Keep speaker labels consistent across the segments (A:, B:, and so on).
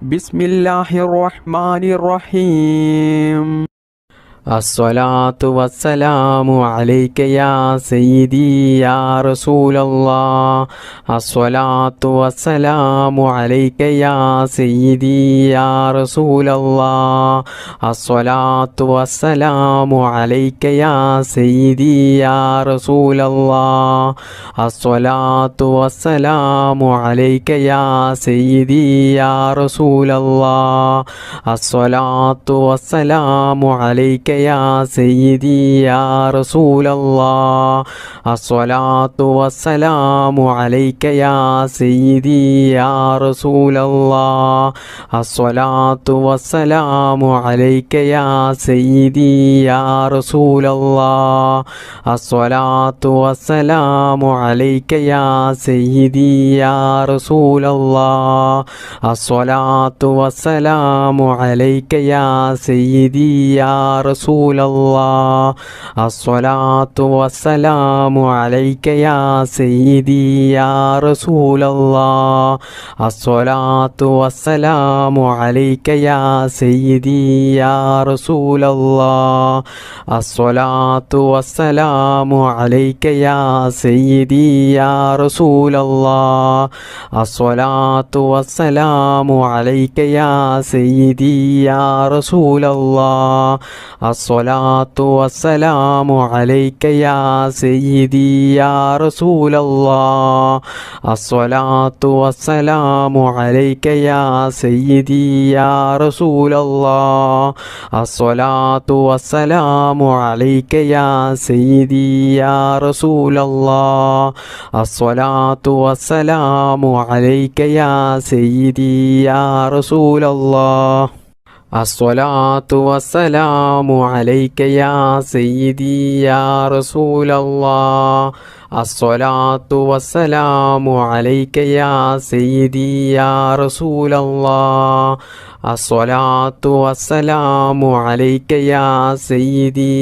A: ബിസ്മില്ലാഹിർ റഹ്മാനിർ റഹീം. അസ്സലാത്തു വസ്സലാമു അലൈക യാ സയ്യിദി യാ റസൂലല്ലാഹ്. അസ്സലാത്തു വസ്സലാമു അലൈക യാ സയ്യിദി യാ റസൂലല്ലാഹ്. അസ്സലാത്തു വസ്സലാമു അലൈക യാ സയ്യിദി യാ റസൂലല്ലാഹ്. അസ്സലാത്തു വസ്സലാമു അലൈക യാ സയ്യിദി യാ റസൂലല്ലാഹ്. അസ്സലാത്തു വസ്സലാമു അലൈക യാ സയ്യിദി യാ റസൂലല്ലാഹ്. അസ്സലാത്തു വസ്സലാമു അലൈക യാ സയ്യിദി യാ റസൂലല്ലാഹ്. അസ്സലാത്തു വസ്സലാമു അലൈക യാ സയ്യിദി യാ റസൂലല്ലാഹ്. അസ്സലാത്തു വസ്സലാമു അലൈക യാ സയ്യിദി യാ റസൂലല്ലാഹ്. അസ്സലാത്തു വസ്സലാമു അലൈക യാ സയ്യിദി യാ റസൂലല്ലാഹ്. അസ്സലാത്തു വസ്സലാമു അലൈക യാ സയ്യിദി യാ റസൂലല്ലാഹ്. അസ്സലാത്തു വസ്സലാമു അലൈക യാ സയ്യിദി യാ റസൂലല്ലാഹ്. അസ്സലാത്തു വസ്സലാമു അലൈക യാ സയ്യിദി യാ റസൂലല്ലാഹ്. അസ്സലാത്തു വസ്സലാമു അലൈക യാ സയ്യിദി യാ റസൂലല്ലാഹ്. അസ്സലാത്തു വസ്സലാമു അലൈക യാ സയ്യിദി യാ റസൂലല്ലാഹ്. അസ്സലാത്തു വസ്സലാമു അലൈക യാ സയ്യിദി യാ റസൂലല്ലാഹ്. അസ്സലാത്തു വസ്സലാമു അലൈക യാ സയ്യിദി യാ റസൂലല്ലാഹ്. അസ്സലാത്തു വസ്സലാമു അലൈക യാ സയ്യിദി യാ റസൂലല്ലാഹ്. അസ്സലാത്തു വസ്സലാമു അലൈക യാ സയ്യിദി യാ റസൂലല്ലാഹ്. അസ്സലാത്തു വസ്സലാമു അലൈക യാ സയ്യിദി യാ റസൂലല്ലാഹ്. അസ്സലാത്തു വസ്സലാമു അലൈക യാ സയ്യിദി യാ റസൂലല്ലാഹ്. അസ്സലാത്തു വസ്സലാമു അലൈക യാ സയ്യിദി യാ റസൂലല്ലാഹ്. അസ്സലാത്തു വസ്സലാമു അലൈക യാ സയ്യിദി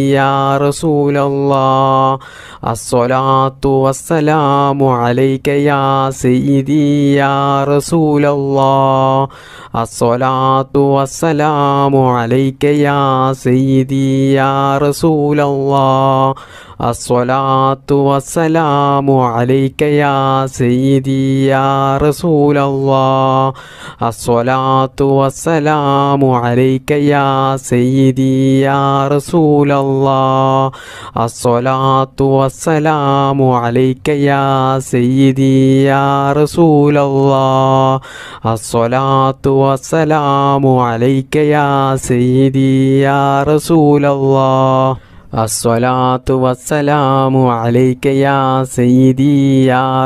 A: യാ റസൂലല്ലാഹ്. അസ്സലാത്തു വസ്സലാമു അലൈക യാ സയ്യിദി യാ റസൂലല്ലാഹ്. അസ്സലാത്തു വസ്സലാമു അലൈക യാ സയ്യിദി യാ റസൂലല്ലാഹ്. അസ്സലാത്തു വസ്സലാമു അലൈക യാ സയ്യിദി യാ റസൂലല്ലാഹ്. അസ്സലാത്തു വസ്സലാമു അലൈക യാ സയ്യിദി യാ റസൂലല്ലാഹ്. അസ്സലാത്തു വസ്സലാമു അലൈക യാ സയ്യിദി യാ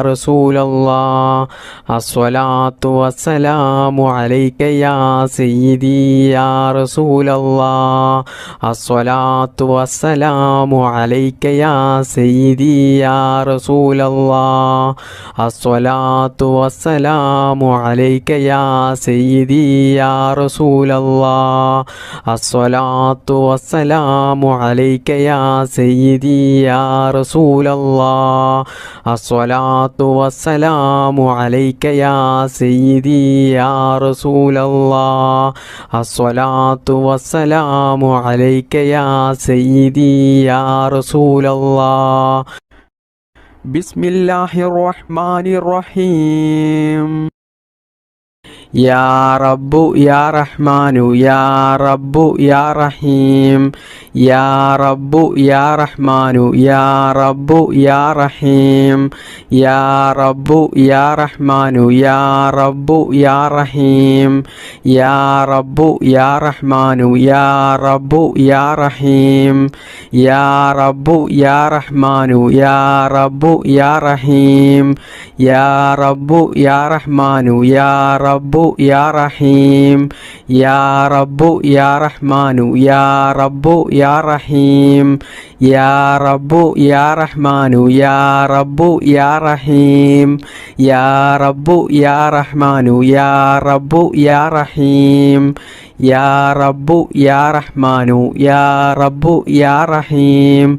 A: റസൂലല്ലാഹ്. അസ്സലാത്തു വസ്സലാമു അലൈക യാ സയ്യിദി യാ റസൂലല്ലാഹ്. അസ്സലാത്തു വസ്സലാമു അലൈക യാ സയ്യിദി യാ റസൂലല്ലാഹ്. അസ്സലാത്തു വസ്സലാമു അലൈക യാ സയ്യിദി യാ റസൂലല്ലാഹ്. അസ്സലാത്തു വസ്സലാമു അലൈക യാ സയ്യിദി യാ റസൂലല്ലാഹ്. അസ്സലാത്തു വസ്സലാമു അലൈക യാ സയ്യിദി യാ റസൂലല്ലാഹ്. അസ്സലാത്തു വസ്സലാമു അലൈക യാ സയ്യിദി യാ റസൂലല്ലാഹ്. ബിസ്മില്ലാഹിർ റഹ്മാനിർ റഹീം. യാ റബ്ബു യാ റഹ്മാനു യാ റബ്ബു യാ റഹീം. യാ റബ്ബു യാ റഹ്മാനു യാ റബ്ബു യാ റഹീം. യാ റബ്ബു യാ റഹ്മാനു യാ റബ്ബു യാ റഹീം. യാ റബ്ബു യാ റഹ്മാനു യാ റബ്ബു യാ റഹീം. യാ റബ്ബു യാ റഹ്മാനു യാ റബ്ബു യാ റഹീം. യാ റബ്ബു യാ റഹ്മാനു യാ റബ്ബു യാ റഹീം. യാ റബ്ബു യാ റഹ്മാനു യാ റബ്ബു യാ റഹീം. യാ റബ്ബു യാ റഹ്മാനു യാ റബ്ബു യാ റഹീം. യാ റബ്ബു യാ റഹ്മാനു യാ റബ്ബു യാ റഹീം. യാ റബ്ബു യാ റഹ്മാനു യാ റബ്ബു യാ റഹീം.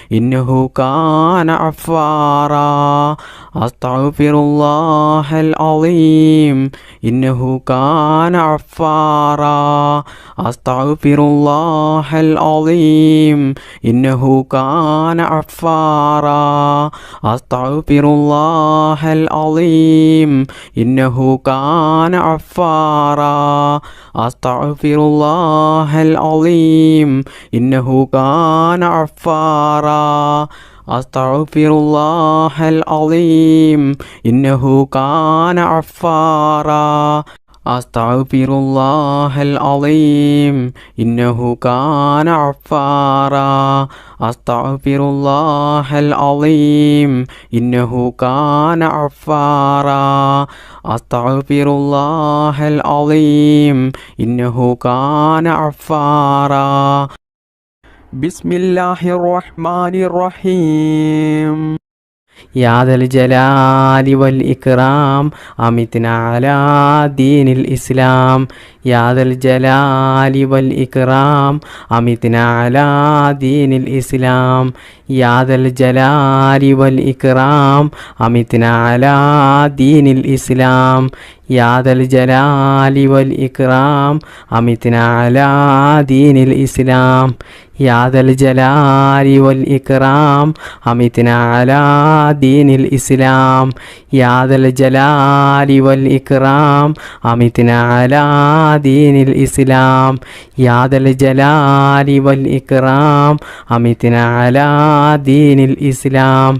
A: إنه كان غفارا أستغفر الله العظيم إنه كان غفارا أستغفر الله العظيم إنه كان غفارا أستغفر الله العظيم إنه كان غفارا أستغفر الله العظيم إنه كان غفارا أستغفر الله العظيم إنه كان غفارا أستغفر الله العظيم إنه كان غفارا أستغفر الله العظيم إنه كان غفارا أستغفر الله العظيم إنه كان غفارا بسم الله الرحمن الرحيم يا ذا الجلال والإكرام أمتنا على دين الإسلام يا ذا الجلال والإكرام أمتنا على دين الإسلام يا ذا الجلال والإكرام أمتنا على دين الإسلام يا ذا الجلال والإكرام أمتنا على دين الإسلام يا ذا الجلال والإكرام أمتنا على دين الإسلام يا ذا الجلال والإكرام أمتنا على دين الإسلام يا ذا الجلال والإكرام أمتنا على دين الإسلام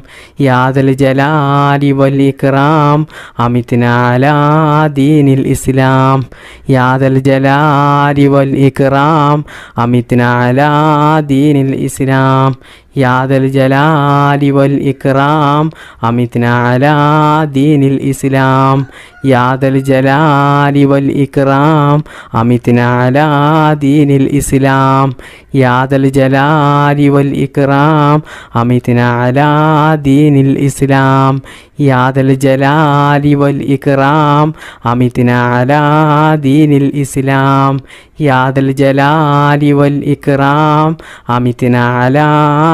A: يا ذا الجلال والإكرام أمتنا على دين الإسلام يا ذا الجلال والإكرام أمتنا على دين الإسلام يا ذا الجلال والإكرام أمتنا على دين الإسلام يا ذا الجلال والإكرام أمتنا على دين الإسلام يا ذا الجلال والإكرام أمتنا على دين الإسلام يا ذا الجلال والإكرام أمتنا على دين الإسلام يا ذا الجلال والإكرام أمتنا على دين الإسلام يا ذا الجلال والإكرام أمتنا على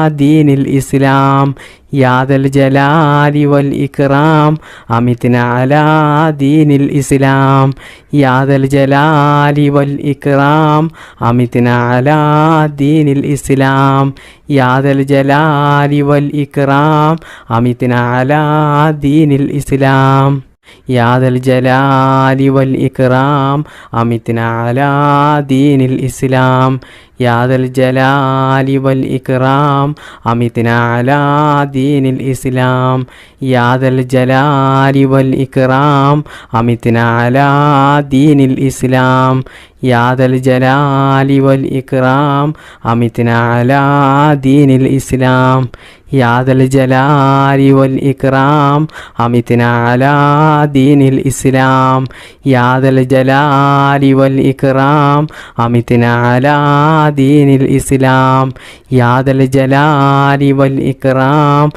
A: دين الإسلام يا ذا الجلال والإكرام أمتنا على دين الإسلام يا ذا الجلال والإكرام أمتنا على دين الإسلام يا ذا الجلال والإكرام أمتنا على دين الإسلام يا ذا الجلال والإكرام أمتنا على دين الإسلام يا ذا الجلال والإكرام أمتنا على دين الإسلام يا ذا الجلال والإكرام أمتنا على دين الإسلام يا ذا الجلال والإكرام أمتنا على دين الإسلام يا ذا الجلال والإكرام أمتنا على دين الإسلام يا ذا الجلال والإكرام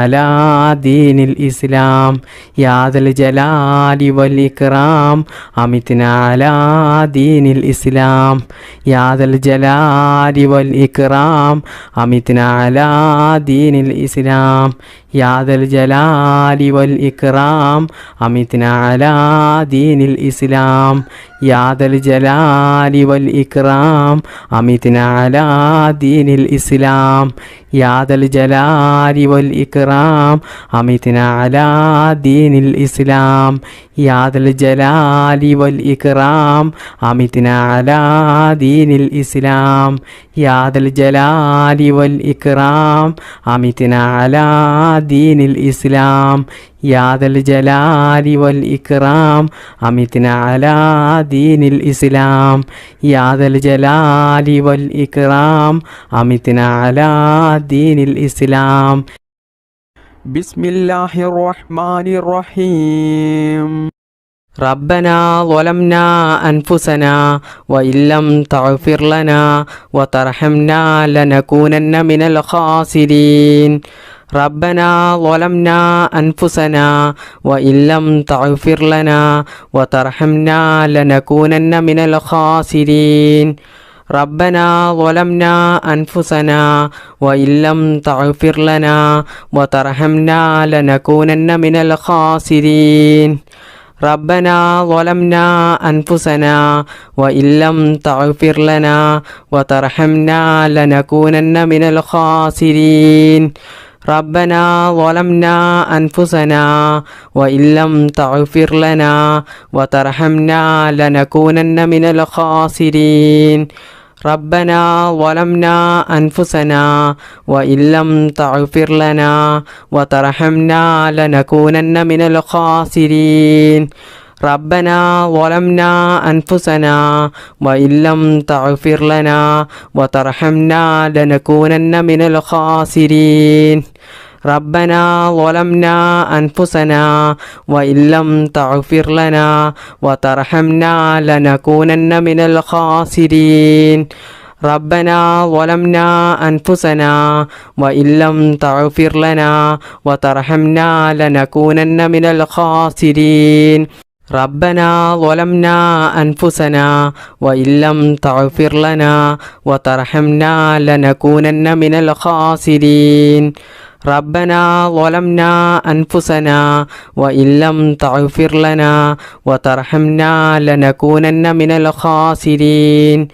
A: أمتنا على دين الإسلام يا ذا الجلال والإكرام أمتنا على دين الإسلام يا ذا الجلال والإكرام أمتنا على دين الإسلام يا ذا الجلال والإكرام أمتنا على دين الإسلام يا ذا الجلال والإكرام أمتنا على دين الإسلام يا ذا الجلال والإكرام أمتنا على دين الإسلام يا ذا الجلال والإكرام أمتنا على دين الإسلام يا ذا الجلال والإكرام أمتنا على دين الإسلام يا ذا الجلال والإكرام أمتنا على دين الإسلام يا ذا الجلال والإكرام أمتنا على دين الإسلام بسم الله الرحمن الرحيم ربنا ظلمنا أنفسنا وإن لم تغفر لنا وترحمنا لنكونن من الخاسرين ربنا ظلمنا أنفسنا وإن لم تغفر لنا وترحمنا لنكونن من الخاسرين ربنا ظلمنا أنفسنا وإن لم تغفر لنا وترحمنا لنكونن من الخاسرين ربنا ظلمنا أنفسنا وإن لم تغفر لنا وترحمنا لنكونن من الخاسرين ربنا ظلمنا أنفسنا وإن لم تغفر لنا وترحمنا لنكونن من الخاسرين ربنا ظلمنا أنفسنا وإن لم تغفر لنا وترحمنا لنكونن من الخاسرين ربنا ظلمنا أنفسنا وإن لم تغفر لنا وترحمنا لنكونن من الخاسرين ربنا ظلمنا أنفسنا وإن لم تغفر لنا وترحمنا لنكونن من الخاسرين ربنا ظلمنا أنفسنا وإن لم تغفر لنا وترحمنا لنكونن من الخاسرين ربنا ظلمنا أنفسنا وإن لم تغفر لنا وترحمنا لنكونن من الخاسرين ربنا ظلمنا أنفسنا وإن لم تغفر لنا وترحمنا لنكونن من الخاسرين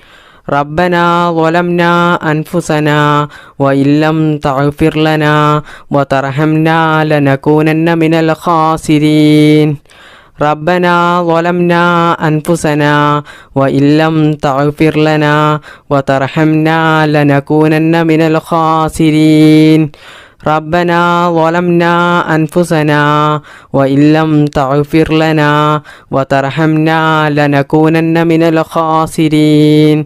A: ربنا ظلمنا أنفسنا وإن لم تغفر لنا وترحمنا لنكونن من الخاسرين ربنا ظلمنا أنفسنا وإن لم تغفر لنا وترحمنا لنكونن من الخاسرين ربنا ظلمنا أنفسنا وإن لم تغفر لنا وترحمنا لنكونن من الخاسرين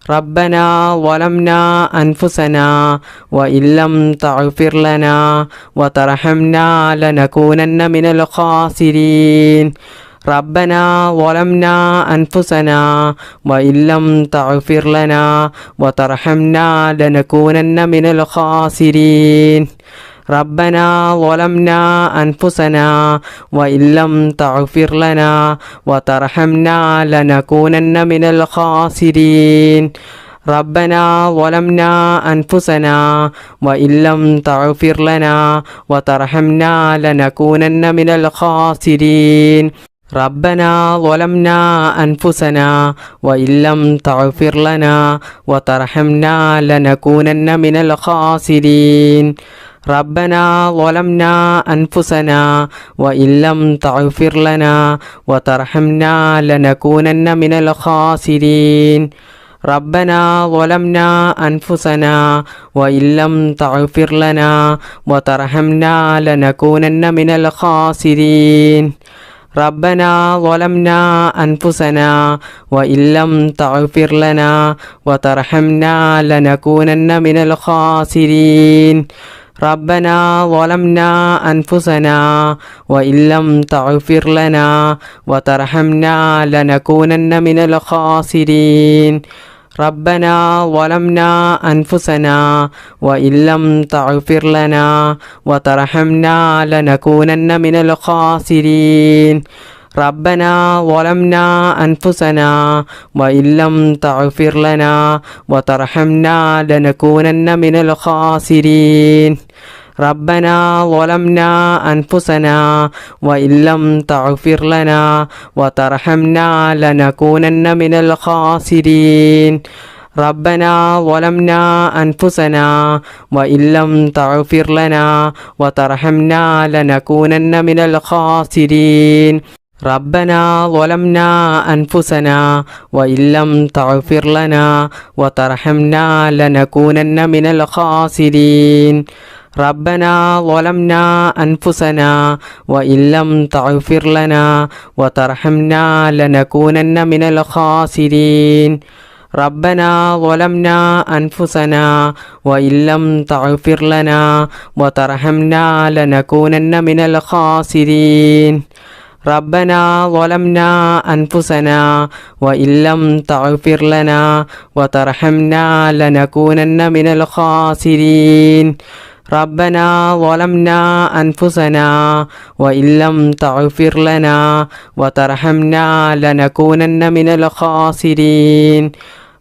A: ربنا ظلمنا أنفسنا وإن لم تغفر لنا وترحمنا لنكونن من الخاسرين ربنا ظلمنا أنفسنا وإن لم تغفر لنا وترحمنا لنكونن من الخاسرين ربنا ظلمنا أنفسنا وإن لم تغفر لنا وترحمنا لنكونن من الخاسرين ربنا ظلمنا أنفسنا وإن لم تغفر لنا وترحمنا لنكونن من الخاسرين ربنا ظلمنا أنفسنا وإن لم تغفر لنا وترحمنا لنكونن من الخاسرين ربنا ظلمنا أنفسنا وإن لم تغفر لنا وترحمنا لنكونن من الخاسرين ربنا ظلمنا أنفسنا وإن لم تغفر لنا وترحمنا لنكونن من الخاسرين ربنا ظلمنا أنفسنا وإن لم تغفر لنا وترحمنا لنكونن من الخاسرين ربنا ظلمنا أنفسنا وإن لم تغفر لنا وترحمنا لنكونن من الخاسرين ربنا ظلمنا أنفسنا وإن لم تغفر لنا وترحمنا لنكونن من الخاسرين ربنا ظلمنا أنفسنا وإن لم تغفر لنا وترحمنا لنكونن من الخاسرين ربنا ظلمنا أنفسنا وإن لم تغفر لنا وترحمنا لنكونن من الخاسرين ربنا ظلمنا أنفسنا وإن لم تغفر لنا وترحمنا لنكونن من الخاسرين ربنا ظلمنا أنفسنا وإن لم تغفر لنا وترحمنا لنكونن من الخاسرين ربنا ظلمنا أنفسنا وإن لم تغفر لنا وترحمنا لنكونن من الخاسرين ربنا ظلمنا أنفسنا وإن لم تغفر لنا وترحمنا لنكونن من الخاسرين ربنا ظلمنا أنفسنا وإن لم تغفر لنا وترحمنا لنكونن من الخاسرين ربنا ظلمنا أنفسنا وإن لم تغفر لنا وترحمنا لنكونن من الخاسرين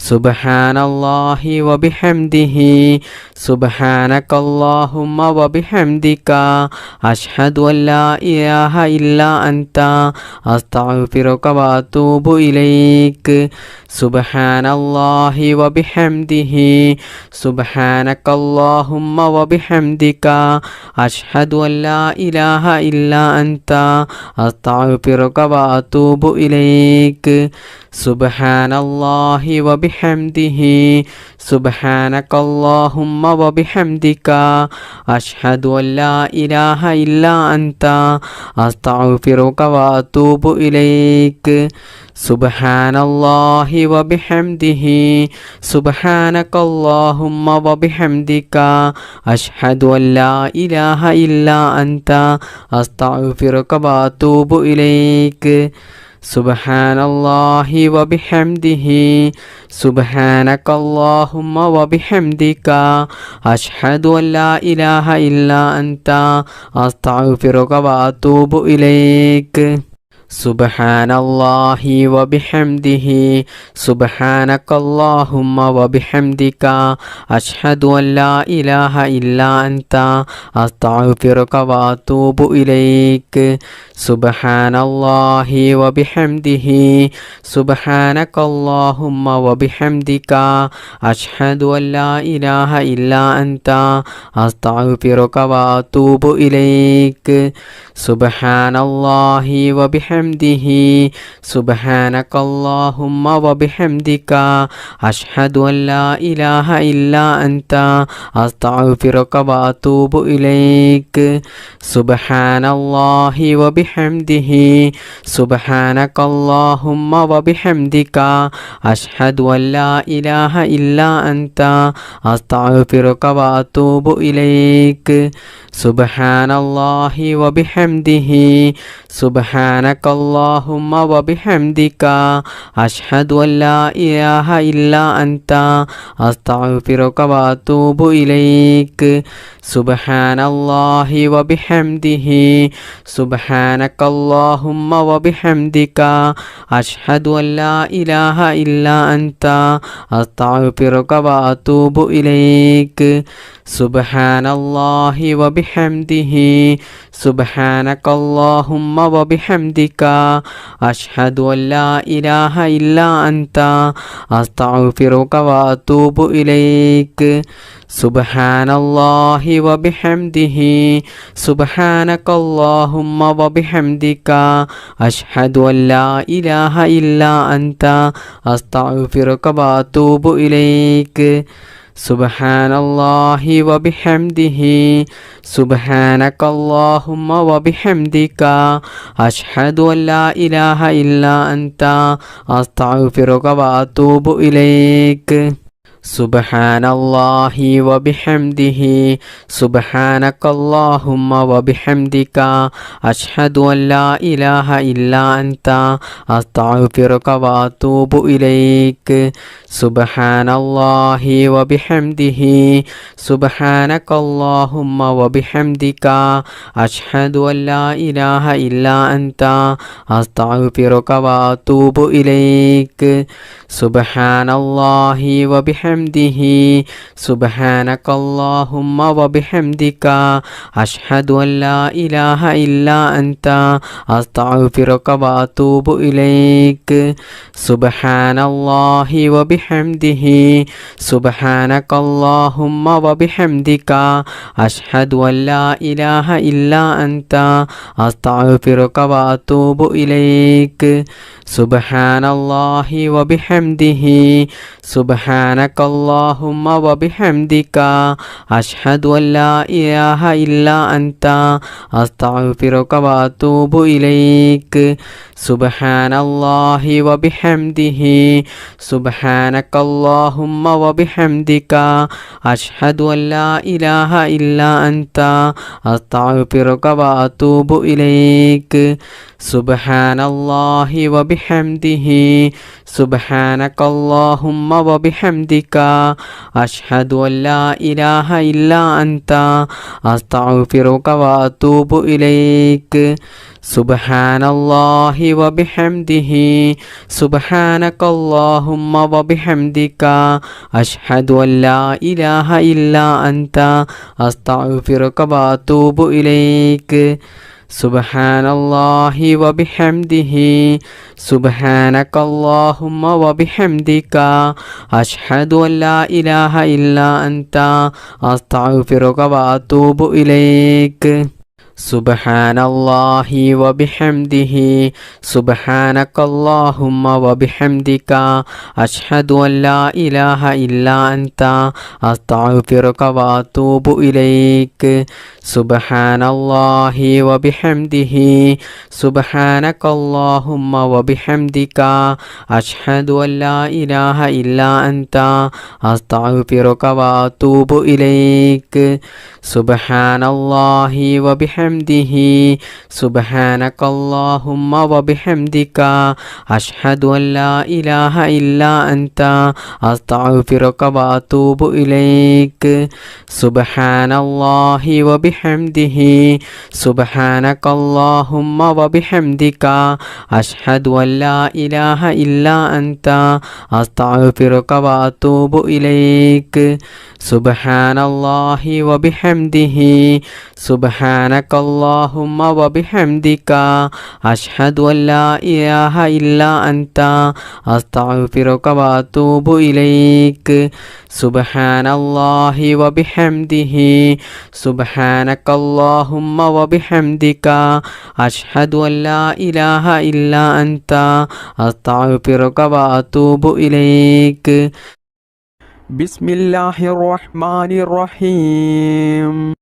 A: സുബ്ഹാനല്ലാഹി വബിഹംദിഹി സുബ്ഹാനകല്ലാഹുമ്മ വബിഹംദിക അഷ്ഹദു അല്ലാ ഇലാഹ ഇല്ലാ അൻത അസ്തഗ്ഫിറുക വഅതൂബു ഇലൈക് സുബ്ഹാനല്ലാഹി വബിഹംദിഹി സുബ്ഹാനകല്ലാഹുമ്മ വബിഹംദിക അഷ്ഹദു അല്ലാ ഇലാഹ ഇല്ലാ അൻത അസ്തഗ്ഫിറുക വഅതൂബു ഇലൈക് സുബ്ഹാനല്ലാഹി വബിഹംദിഹി സുബ്ഹാനകല്ലാഹുമ്മ വബിഹംദിക അഷ്ഹദു അല്ലാ ഇലാഹ ഇല്ലാ അൻത അസ്തഗ്ഫിറുക വഅതൂബു ഇലൈക് സുബ്ഹാനല്ലാഹി വബിഹംദിഹി സുബ്ഹാനകല്ലാഹുമ്മ വബിഹംദിക അഷ്ഹദു അല്ലാ ഇലാഹ ഇല്ലാ അൻത അസ്തഗ്ഫിറുക വഅതൂബു ഇലൈക് സുബ്ഹാനല്ലാഹി വബിഹംദിഹി സുബ്ഹാനകല്ലാഹുമ്മ വബിഹംദിക അഷ്ഹദു അല്ലാ ഇലാഹ ഇല്ലാ അൻത അസ്തഗ്ഫിറുക വഅതൂബു ഇലൈക് സുബ്ഹാനല്ലാഹി വബിഹംദിഹി സുബ്ഹാനകല്ലാഹുമ്മ വബിഹംദിക അഷ്ഹദു അല്ലാ ഇലാഹ ഇല്ലാ അൻത അസ്തഗ്ഫിറുക വഅതൂബു ഇലൈക് സുബ്ഹാനല്ലാഹി വബിഹംദിഹി സുബ്ഹാനകല്ലാഹുമ്മ വബിഹംദിക അഷ്ഹദു അല്ലാ ഇലാഹ ഇല്ലാ അൻത അസ്തഗ്ഫിറുക വഅതൂബു ഇലൈക് സുബ്ഹാനല്ലാഹി വബിഹംദിഹി സുബ്ഹാനകല്ലാഹുമ്മ വബിഹംദിക അഷ്ഹദു അല്ലാ ഇലാഹ ഇല്ലാ അൻത അസ്തഗ്ഫിറുക വഅതൂബു ഇലൈക് സുബ്ഹാനല്ലാഹി വബിഹംദിഹി സുബ്ഹാനകല്ലാഹുമ്മ വബിഹംദിക അഷ്ഹദു അല്ലാ ഇലാഹ ഇല്ലാ അൻത അസ്തഗ്ഫിറുക വഅതൂബു ഇലൈക് സുബ്ഹാനല്ലാഹി വബിഹംദിഹി സുബ്ഹാനകല്ലാഹുമ്മ വബിഹംദിക അഷ്ഹദു അല്ലാ ഇലാഹ ഇല്ലാ അൻത അസ്തഗ്ഫിറുക വഅതൂബു ഇലൈക് സുബ്ഹാനല്ലാഹി വബിഹംദിഹി സുബ്ഹാനകല്ലാഹുമ്മ വബിഹംദിക അഷ്ഹദു അല്ലാ ഇലാഹ ഇല്ലാ അൻത അസ്തഗ്ഫിറുക വഅതൂബു ഇലൈക് സുബ്ഹാനല്ലാഹി വബിഹംദിഹി സുബ്ഹാനകല്ലാഹുമ്മ വബിഹംദിക അഷ്ഹദു അല്ലാ ഇലാഹ ഇല്ലാ അൻത അസ്തഗ്ഫിറുക വഅതൂബു ഇലൈക് സുബ്ഹാനല്ലാഹി വബിഹംദിഹി സുബ്ഹാനകല്ലാഹുമ്മ വബിഹംദിക അഷ്ഹദു അല്ലാ ഇലാഹ ഇല്ലാ അൻത അസ്തഗ്ഫിറുക വഅതൂബു ഇലൈക് സുബ്ഹാനല്ലാഹി വബിഹംദിഹി സുബ്ഹാനകല്ലാഹുമ്മ വബിഹംദിക അഷ്ഹദു അല്ലാ ഇലാഹ ഇല്ലാ അൻത അസ്തഗ്ഫിറുക വഅതൂബു ഇലൈക് സുബ്ഹാനല്ലാഹി വബിഹംദിഹി സുബ്ഹാനകല്ലാഹുമ്മ വബിഹംദിക അഷ്ഹദു അല്ലാ ഇലാഹ ഇല്ലാ അൻത അസ്തഗ്ഫിറുക വഅതൂബു ഇലൈക് സുബ്ഹാനല്ലാഹി വബിഹംദിഹി സുബ്ഹാനകല്ലാഹുമ്മ വബിഹംദിക അഷ്ഹദു അല്ലാ ഇലാഹ ഇല്ലാ അൻത അസ്തഗ്ഫിറുക വഅതൂബു ഇലൈക് സുബ്ഹാനല്ലാഹി വബിഹംദിഹി സുബ്ഹാനകല്ലാഹുമ്മ വബിഹംദിക അഷ്ഹദു അല്ലാ ഇലാഹ ഇല്ലാ അൻത അസ്തഗ്ഫിറുക വഅതൂബു ഇലൈക് സുബ്ഹാനല്ലാഹി വബിഹംദിഹി സുബ്ഹാനകല്ലാഹുമ്മ വബിഹംദിക അഷ്ഹദു അല്ലാ ഇലാഹ ഇല്ലാ അൻത അസ്തഗ്ഫിറുക വഅതൂബു ഇലൈക് സുബ്ഹാനല്ലാഹി വബിഹംദിഹി സുബ്ഹാനകല്ലാഹുമ്മ വബിഹംദിക അഷ്ഹദു അല്ലാ ഇലാഹ ഇല്ലാ അൻത അസ്തഗ്ഫിറുക വഅതൂബു ഇലൈക് സുബ്ഹാനല്ലാഹി വബിഹംദിഹി സുബ്ഹാനകല്ലാഹുമ്മ വബിഹംദിക അഷ്ഹദു അല്ലാ ഇലാഹ ഇല്ലാ അൻത അസ്തഗ്ഫിറുക വഅതൂബു ഇലൈക് സുബ്ഹാനല്ലാഹി വബിഹംദിഹി സുബ്ഹാനകല്ലാഹുമ്മ വബിഹംദിക وبحمدك أشهد أن لا إله إلا أنت أستغفرك وأتوب إليك سبحان الله وبحمده سبحانك اللهم وبحمدك أشهد أن لا إله إلا أنت أستغفرك وأتوب إليك سبحان الله وبحمده سبحانك اللهم وبحمدك أشهد أن لا إله إلا أنت أستغفرك وأتوب إليك سبحان الله وبحمده سبحانك اللهم وبحمدك أشهد أن لا إله إلا أنت أستغفرك وأتوب إليك سبحان الله وبحمده سبحانك اللهم وبحمدك أشهد أن لا إله إلا أنت أستغفرك وأتوب إليك سبحان الله وبحمده سبحانك اللهم وبحمدك أشهد أن لا إله إلا أنت أستغفرك وأتوب إليك سبحان الله وبحمده سبحانك اللهم وبحمدك أشهد أن لا إله إلا أنت أستغفرك وأتوب إليك سبحان الله وبحمده سبحانك اللهم وبحمدك أشهد أن لا إله إلا أنت أستغفرك وأتوب إليك سبحان الله وبحمده سبحانك اللهم وبحمدك أشهد أن لا إله إلا أنت أستغفرك وأتوب إليك بسم الله الرحمن الرحيم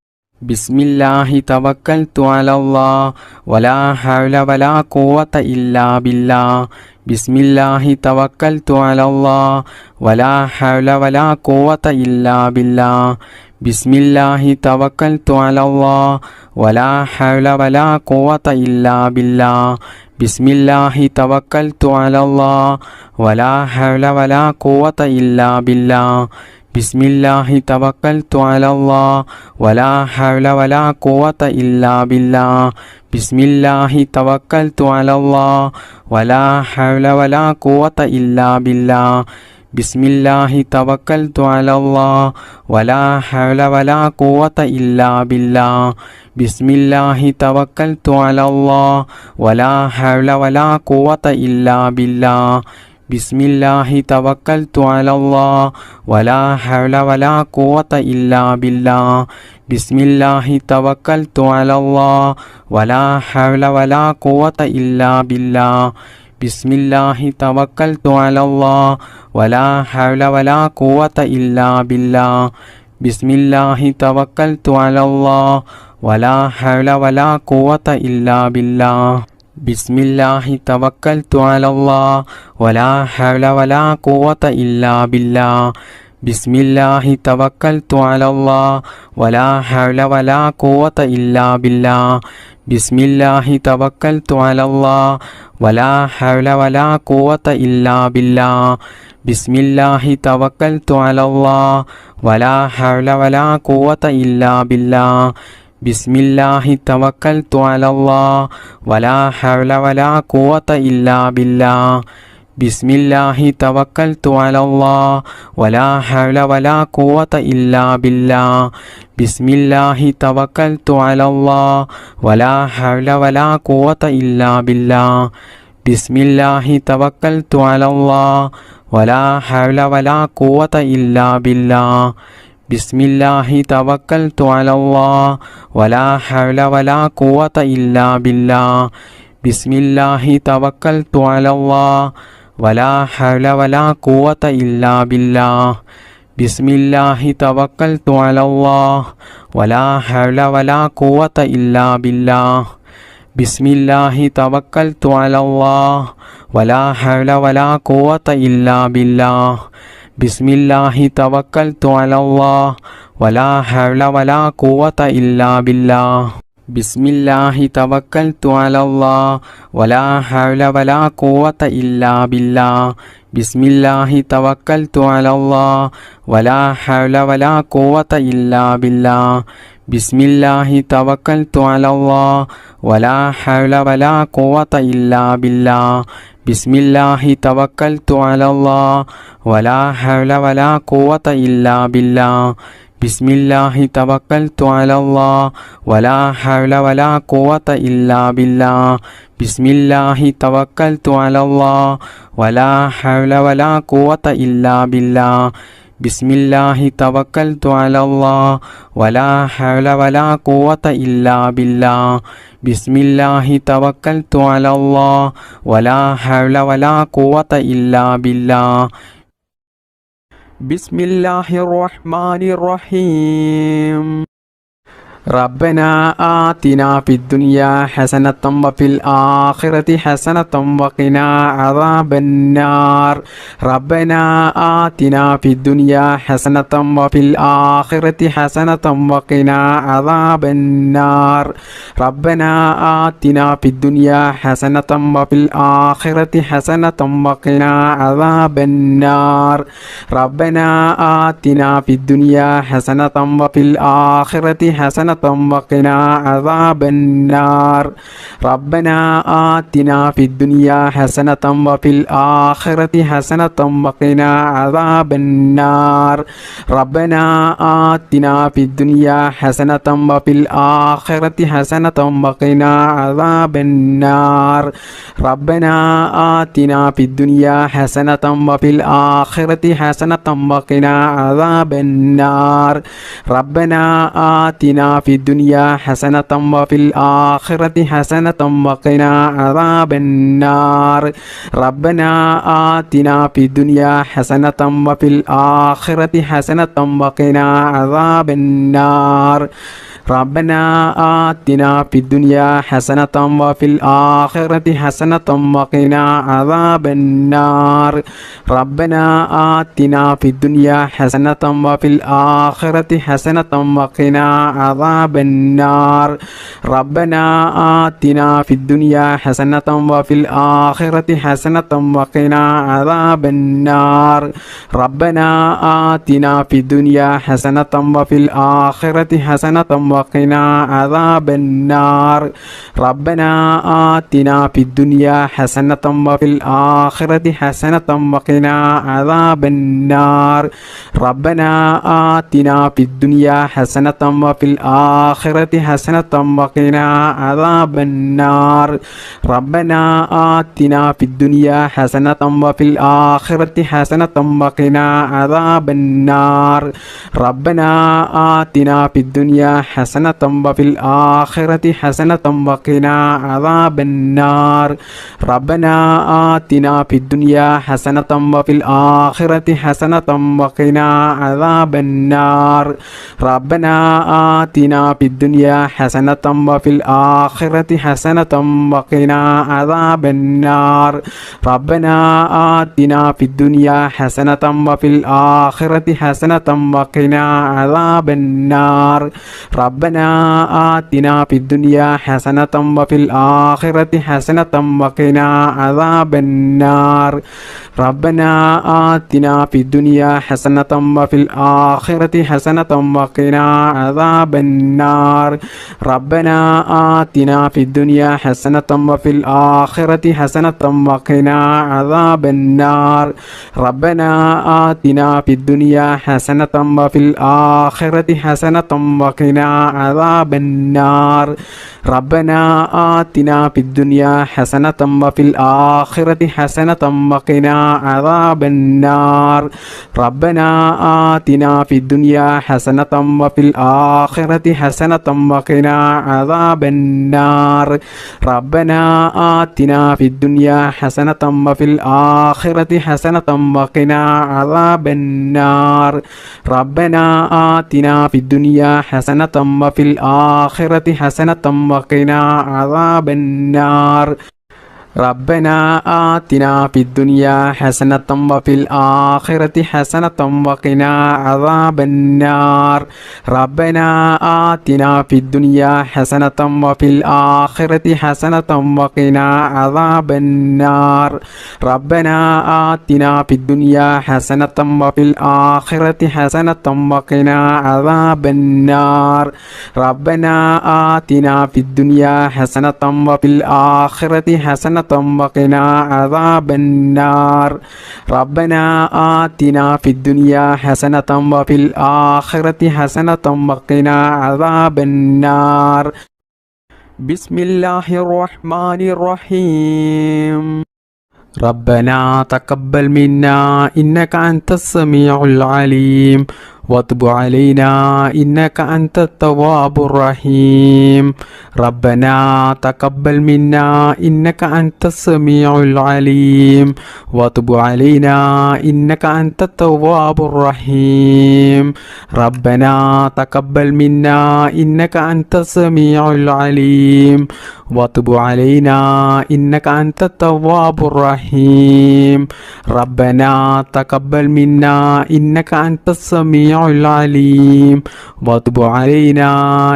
A: بسم الله توكلت على الله ولا حول ولا قوة إلا بالله بسم الله توكلت على الله ولا حول ولا قوة إلا بالله بسم الله توكلت على الله ولا حول ولا قوة إلا بالله بسم الله توكلت على الله ولا حول ولا قوة إلا بالله بسم الله توكلت على الله ولا حول ولا قوة إلا بالله بسم الله توكلت على الله ولا حول ولا قوة إلا بالله بسم الله توكلت على الله ولا حول ولا قوة إلا بالله بسم الله توكلت على الله ولا حول ولا قوة إلا بالله بسم الله توكلت على الله ولا حول ولا قوة إلا بالله بسم الله توكلت على الله ولا حول ولا قوة إلا بالله بسم الله توكلت على الله ولا حول ولا قوة إلا بالله بسم الله توكلت على الله ولا حول ولا قوة إلا بالله بسم الله توكلت على الله ولا حول ولا قوة إلا بالله بسم الله توكلت على الله ولا حول ولا قوة إلا بالله بسم الله توكلت على الله ولا حول ولا قوة إلا بالله بسم الله توكلت على الله ولا حول ولا قوة إلا بالله بسم الله توكلت على الله ولا حول ولا قوة إلا بالله بسم الله توكلت على الله ولا حول ولا قوة إلا بالله بسم الله توكلت على الله ولا حول ولا قوة إلا بالله بسم الله توكلت على الله ولا حول ولا قوة إلا بالله بسم الله توكلت على الله ولا حول ولا قوة إلا بالله بسم الله توكلت على الله ولا حول ولا قوة إلا بالله بسم الله توكلت على الله ولا حول ولا قوة إلا بالله بسم الله توكلت على الله ولا حول ولا قوة إلا بالله بسم الله توكلت على الله ولا حول ولا قوة إلا بالله ബിസ്മില്ലാഹി തവക്കൽതു അലല്ലാഹ് വലാ ഹൗല വലാ ഖുവത ഇല്ലാ ബില്ലാഹ്. ബിസ്മില്ലാഹി തവക്കൽതു അലല്ലാഹ് വലാ ഹൗല വലാ ഖുവത ഇല്ലാ ബില്ലാഹ്. ബിസ്മില്ലാഹി തവക്കൽതു അലല്ലാഹ് വലാ ഹൗല വലാ ഖുവത ഇല്ലാ ബില്ലാഹ്. ബിസ്മില്ലാഹി തവക്കൽതു അലല്ലാഹ് വലാ ഹൗല വലാ ഖുവത ഇല്ലാ ബില്ലാഹ്. ബിസ്മില്ലാഹി തവക്കൽതു അലല്ലാഹ് വലാ ഹൗല വലാ ഖുവത ഇല്ലാ ബില്ലാഹ്. ബിസ്മില്ലാഹി തവക്കൽതു അലല്ലാഹ് വലാ ഹൗല വലാ ഖുവത ഇല്ലാ ബില്ലാഹ്. ബിസ്മില്ലാഹി തവക്കൽതു അലല്ലാഹ് വലാ ഹൗല വലാ ഖുവത ഇല്ലാ ബില്ലാഹ്. ബിസ്മില്ലാഹി തവക്കൽതു അലല്ലാഹ് വലാ ഹൗല വലാ ഖുവത ഇല്ലാ ബില്ലാഹ്. ബിസ്മില്ലാഹിർ റഹ്മാനിർ റഹീം. റബ്ബനാ ആതിനാ ഫിദ്ദുനിയാ ഹസനതൻ വഫിൽ ആഖിറതി ഹസനതൻ വഖിനാ അദാബന്നാർ. റബ്ബനാ ആതിനാ ഫിദ്ദുനിയാ ഹസനതൻ വഫിൽ ആഖിറതി ഹസനതൻ വഖിനാ അദാബന്നാർ. റബ്ബനാ ആതിനാ ഫിദ്ദുനിയാ ഹസനതൻ വഫിൽ ആഖിറതി ഹസനതൻ വഖിനാ അദാബന്നാർ. റബ്ബനാ ആതിനാ ഫിദ്ദുനിയാ ഹസനതൻ വഫിൽ ആഖിറതി ഹസനതൻ വഖിനാ അദാബന്നാർ. റബ്ബനാ ആതിനാ ഫിദ്ദുനിയാ ഹസനതൻ വഫിൽ ആഖിറതി ഹസനതൻ വഖിനാ അദാബന്നാർ. റബ്ബനാ ആതിനാ ഫിദ്ദുനിയാ ഹസനതൻ വഫിൽ ആഖിറതി ഹസനതൻ വഖിനാ അദാബന്നാർ. റബ്ബനാ ആതിനാ ഫിദ്ദുനിയാ ഹസനതൻ വഫിൽ ആഖിറതി ഹസനതൻ വഖിനാ അദാബന്നാർ. റബ്ബനാ ആതിനാ ഫിദ്ദുനിയാ ഹസനതൻ വഫിൽ ആഖിറതി ഹസനതൻ വഖിനാ അദാബന്നാർ. റബ്ബനാ ആതിനാ ഫിദ്ദുനിയാ ഹസനതൻ വഫിൽ ആഖിറതി ഹസനതൻ വഖിനാ അദാബന്നാർ. റബ്ബനാ ആതിനാ ഫിദ്ദുനിയാ ഹസനതൻ വഫിൽ ആഖിറതി ഹസനതൻ വഖിനാ അദാബന്നാർ. റബ്ബനാ ആതിനാ ഫിദ്ദുനിയാ ഹസനതൻ വഫിൽ ആഖിറതി ഹസനതൻ വഖിനാ അദാബന്നാർ. റബ്ബനാ ആതിനാ ഫിദ്ദുനിയാ ഹസനതൻ വഫിൽ ആഖിറതി ഹസനതൻ വഖിനാ അദാബന്നാർ. റബ്ബനാ ആതിനാ ഫിദ്ദുനിയാ ഹസനതൻ വഫിൽ ആഖിറതി ഹസനതൻ വഖിനാ അദാബന്നാർ. റബ്ബനാ ആതിനാ ഫിദ്ദുനിയാ ഹസനതൻ വഫിൽ ആഖിറതി ഹസനതൻ വഖിനാ അദാബന്നാർ. റബ്ബനാ ആതിനാ ഫിദ്ദുനിയാ ഹസനതൻ വഫിൽ ആഖിറതി ഹസനതൻ വഖിനാ അദാബന്നാർ. റബ്ബനാ ആതിനാ ഫിദ്ദുനിയാ ഹസനതൻ വഫിൽ ആഖിറതി ഹസനതൻ വഖിനാ അദാബന്നാർ. റബ്ബനാ ആതിനാ ഫിദ്ദുനിയാ ഹസനതൻ വഫിൽ ആഖിറതി ഹസനതൻ വഖിനാ അദാബന്നാർ. റബ്ബനാ ആതിനാ ഫിദ്ദുനിയാ ഹസനതൻ വഫിൽ ആഖിറതി ഹസനതൻ വഖിനാ അദാബന്നാർ. റബ്ബനാ ആതിനാ ഫിദ്ദുനിയാ ഹസനതൻ വഫിൽ ആഖിറതി ഹസനതൻ വഖിനാ അദാബന്നാർ. റബ്ബനാ ആതിനാ ഫിദ്ദുനിയാ ഹസനതൻ വഫിൽ ആഖിറതി ഹസനതൻ വഖിനാ അദാബന്നാർ. റബ്ബനാ ആതിനാ ഫിദ്ദുനിയാ ഹസനതൻ വഫിൽ ആഖിറതി ഹസനതൻ വഖിനാ അദാബന്നാർ. റബ്ബനാ ആതിനാ ഫിദ്ദുനിയാ ഹസനതൻ വഫിൽ ആഖിറതി ഹസനതൻ വഖിനാ അദാബന്നാർ. റബ്ബനാ ആതിനാ ഫിദ്ദുനിയാ ഹസനതൻ വഫിൽ ആഖിറതി ഹസനതൻ വഖിനാ അദാബന്നാർ. റബ്ബനാ ആതിനാ ഫിദ്ദുനിയാ ഹസനതൻ വഫിൽ ആഖിറതി ഹസനതൻ വഖിനാ അദാബന്നാർ. റബ്ബനാ ആതിനാ ഫിദ്ദുനിയാ ഹസനതൻ വഫിൽ ആഖിറതി ഹസനതൻ വഖിനാ അദാബന്നാർ. റബ്ബനാ ആതിനാ ഫിദ്ദുനിയാ ഹസനതൻ വഫിൽ ആഖിറതി ഹസനതൻ വഖിനാ അദാബന്നാർ. റബ്ബനാ ആതിനാ ഫിദ്ദുനിയാ ഹസനതൻ വഫിൽ ആഖിറതി ഹസനതൻ വഖിനാ അദാബന്നാർ. റബ്ബനാ ആതിനാ ഫിദ്ദുനിയാ ഹസനതൻ വഫിൽ ആഖിറതി ഹസനതൻ വഖിനാ അദാബന്നാർ. ربنا آتنا في الدنيا حسنة وفي الآخرة حسنة وقنا عذاب النار. ربنا آتنا في الدنيا حسنة وفي الآخرة حسنة وقنا عذاب النار. ربنا آتنا في الدنيا حسنة وفي الآخرة حسنة وقنا عذاب النار. ربنا آتنا في الدنيا حسنة وفي الآخرة حسنة وقنا عذاب النار. ربنا آتنا في الدنيا حسنة وفي الآخرة حسنة وقنا عذاب النار. بسم الله الرحمن الرحيم. ربنا تقبل منا إنك أنت السميع العليم وتب علينا إنك أنت التواب الرحيم. ربنا تقبل منا إنك أنت السميع العليم وتب علينا إنك أنت التواب الرحيم. ربنا تقبل منا إنك أنت السميع العليم وتب علينا إنك أنت التواب الرحيم. ربنا تقبل منا إنك أنت السميع العليم وتب علينا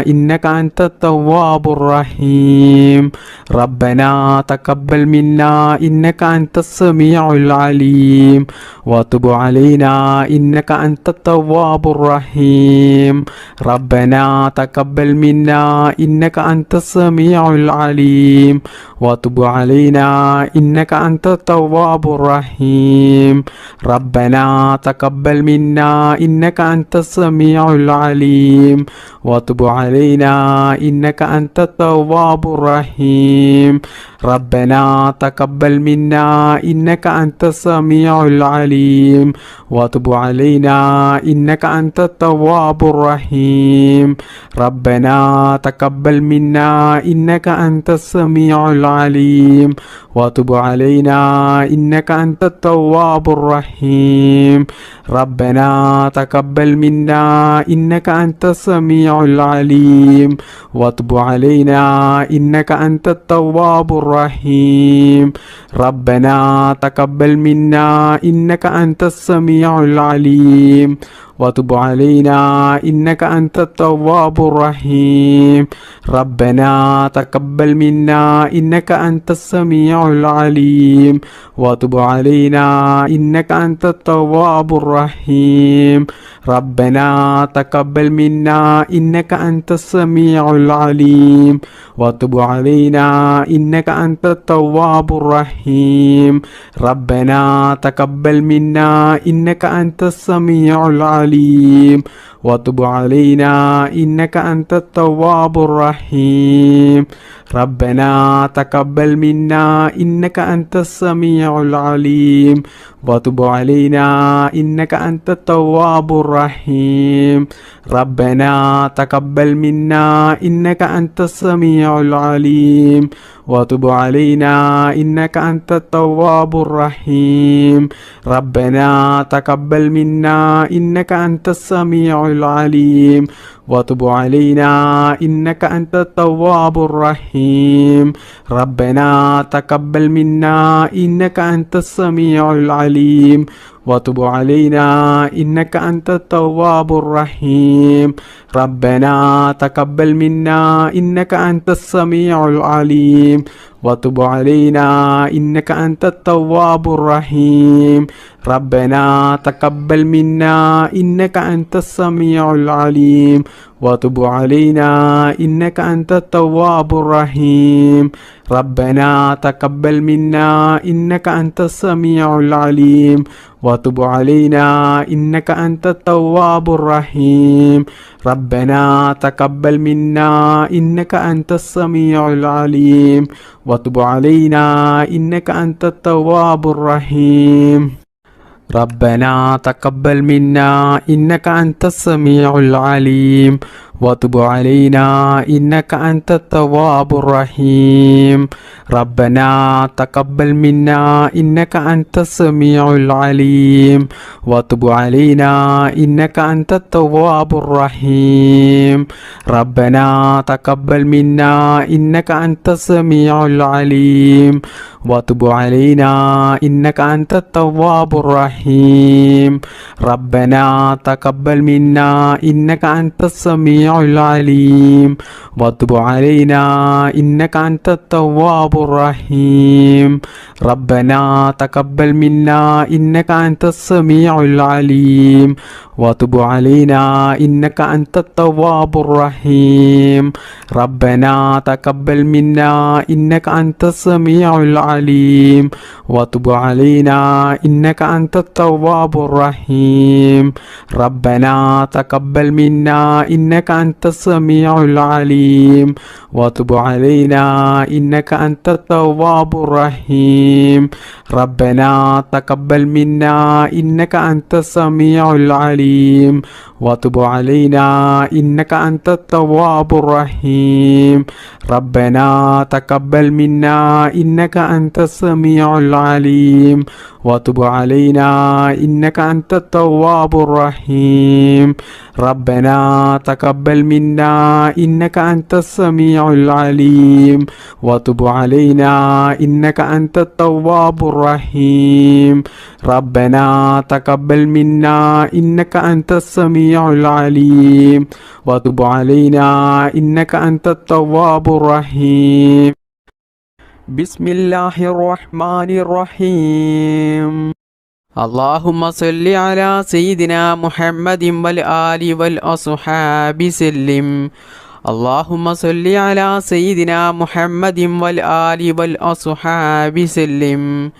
A: إنك أنت التواب الرحيم. ربنا تقبل منا إنك أنت السميع العليم وتب علينا إنك أنت التواب الرحيم. ربنا تقبل منا إنك أنت السميع العليم وتب علينا إنك أنت التواب الرحيم. ربنا تقبل منا إنك أنت السميع العليم وتب علينا إنك أنت التواب الرحيم. ربنا تقبل منا إنك أنت السميع العليم وتب علينا إنك أنت التواب الرحيم. ربنا تقبل منا إنك أنت السميع العليم وتب علينا إنك أنت التواب الرحيم. ربنا تقبل منا إنك أنت السميع العليم وتب علينا إنك أنت التواب الرحيم. ربنا تقبل منا إنك أنت السميع العليم وتب علينا إنك أنت التواب الرحيم. ربنا تقبل منا إنك أنت السميع العليم وتب علينا إنك أنت التواب الرحيم. ربنا تقبل منا إنك أنت السميع العليم وتب علينا إنك أنت التواب الرحيم. ربنا تقبل منا إنك أنت السميع العليم وتب علينا إنك أنت التواب الرحيم. ربنا تقبل منا إنك أنت السميع العليم وتب علينا إنك أنت التواب الرحيم. ربنا تقبل منا إنك أنت السميع العليم وتب علينا إنك أنت التواب الرحيم. ربنا تقبل منا إنك أنت السميع العليم وتب علينا إنك أنت التواب الرحيم. ربنا تقبل منا إنك أنت السميع العليم وتب علينا إنك أنت التواب الرحيم. ربنا تقبل منا إنك أنت السميع العليم وتب علينا إنك أنت التواب الرحيم. ربنا تقبل منا إنك أنت السميع العليم وتب علينا إنك أنت التواب الرحيم. ربنا تقبل منا إنك أنت السميع العليم وتب علينا إنك أنت التواب الرحيم. ربنا تقبل منا إنك أنت السميع العليم وتب علينا إنك أنت التواب الرحيم. ربنا تقبل منا إنك أنت السميع العليم وتب علينا إنك أنت التواب الرحيم. ربنا تقبل منا إنك أنت السميع العليم وتب علينا إنك أنت التواب الرحيم. ربنا تقبل منا إنك أنت السميع العليم وتب علينا إنك أنت التواب الرحيم ربنا تقبل منا إنك أنت السميع العليم وتب علينا إنك أنت التواب الرحيم ربنا تقبل منا إنك أنت السميع العليم وتب علينا إنك أنت التواب الرحيم ربنا تقبل منا إنك أنت السميع العليم وتب علينا إنك أنت التواب الرحيم ربنا تقبل منا إنك أنت السميع العليم وتب علينا إنك أنت التواب الرحيم ربنا تقبل منا إنك أنت السميع العليم وتب علينا إنك أنت التواب الرحيم ربنا تقبل منا إنك أنت السميع العليم وتب علينا إنك أنت التواب الرحيم ربنا تقبل منا إنك أنت السميع العليم وتب علينا إنك أنت التواب الرحيم ربنا تقبل منا إنك أنت السميع العليم وتب علينا إنك أنت التواب الرحيم بسم الله الرحمن الرحيم اللهم صل على سيدنا محمد والآل والأصحاب سلم اللهم صل على سيدنا محمد والآل والأصحاب سلم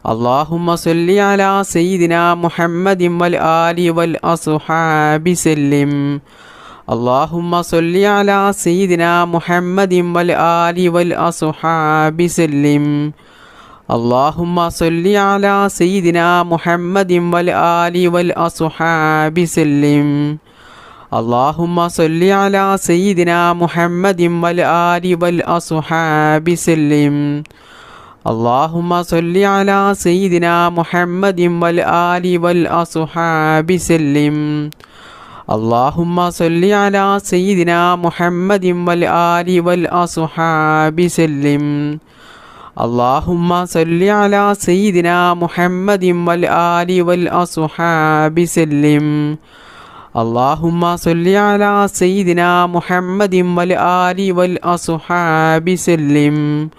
A: اللهم صل على سيدنا محمد والآل والأصحاب سلم اللهم صل على سيدنا محمد والآل والأصحاب سلم اللهم صل على سيدنا محمد والآل والأصحاب سلم اللهم صل على سيدنا محمد والآل والأصحاب سلم اللهم صل على سيدنا محمد والآل والأصحاب سلم اللهم صل على سيدنا محمد والآل والأصحاب سلم اللهم صل على سيدنا محمد والآل والأصحاب سلم اللهم صل على سيدنا محمد والآل والأصحاب سلم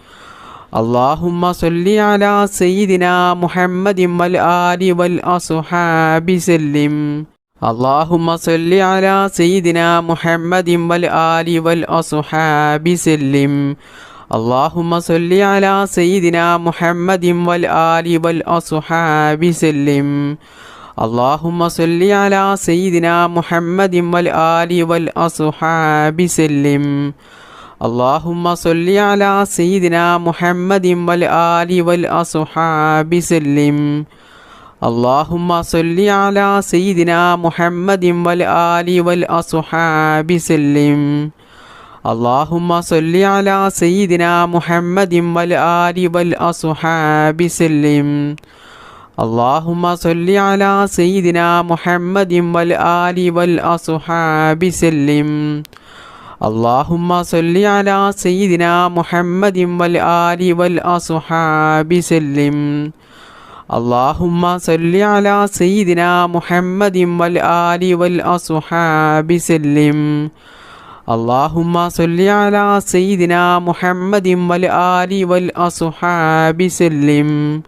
A: اللهم صل على سيدنا محمد والآل والأصحاب سلم اللهم صل على سيدنا محمد والآل والأصحاب سلم اللهم صل على سيدنا محمد والآل والأصحاب سلم اللهم صل على سيدنا محمد والآل والأصحاب سلم اللهم صل على سيدنا محمد والآل والأصحاب سلم اللهم صل على سيدنا محمد والآل والأصحاب سلم اللهم صل على سيدنا محمد والآل والأصحاب سلم اللهم صل على سيدنا محمد والآل والأصحاب سلم اللهم صل على سيدنا محمد والآل والأصحاب سلم اللهم صل على سيدنا محمد والآل والأصحاب سلم اللهم صل على سيدنا محمد والآل والأصحاب سلم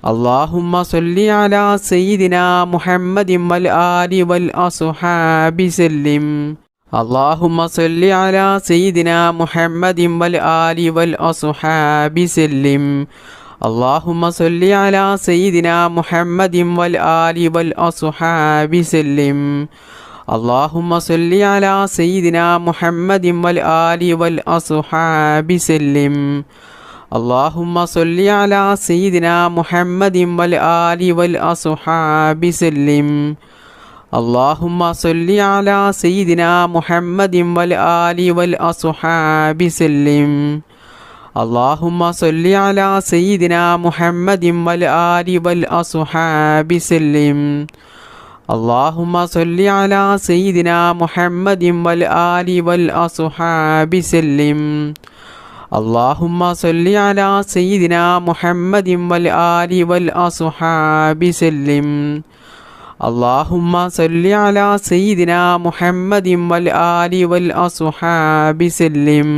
A: اللهم صل على سيدنا محمد والآل والأصحاب سلم اللهم صل على سيدنا محمد والآل والأصحاب سلم اللهم صل على سيدنا محمد والآل والأصحاب سلم اللهم صل على سيدنا محمد والآل والأصحاب سلم اللهم صل على سيدنا محمد والآل والأصحاب سلم اللهم صل على سيدنا محمد والآل والأصحاب سلم اللهم صل على سيدنا محمد والآل والأصحاب سلم اللهم صل على سيدنا محمد والآل والأصحاب سلم اللهم صل على سيدنا محمد والآل والأصحاب سلم. اللهم صل على سيدنا محمد والآل والأصحاب سلم.